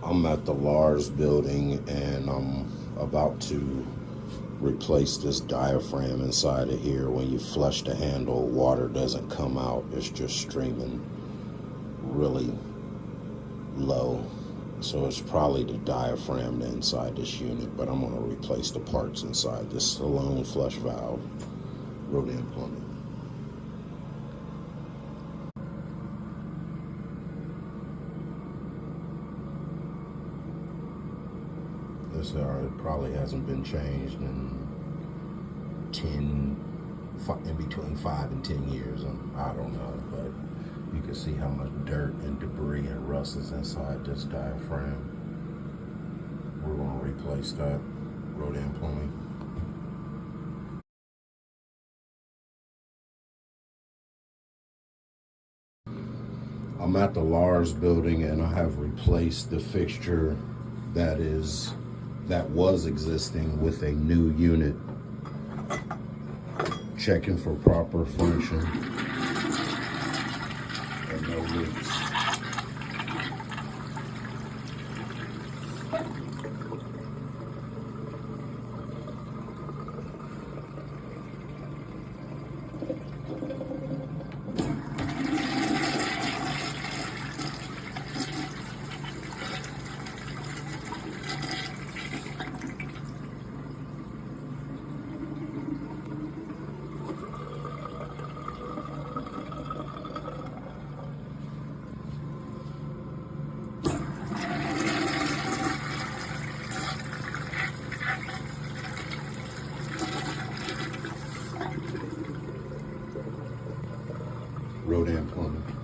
I'm at the Lars building and I'm about to replace this diaphragm inside of here. When you flush the handle, water doesn't come out. It's just streaming really low. So it's probably the diaphragm inside this unit, but I'm going to replace the parts inside this Salone flush valve. Urnal plumbing. This probably hasn't been changed in between 5 and 10 years. I don't know, but you can see how much dirt and debris and rust is inside this diaphragm. We're going to replace that. Urnal plumbing. I'm at the Lars building and I have replaced the fixture that was existing with a new unit. Checking for proper function and no leaks. Urnal plumbing.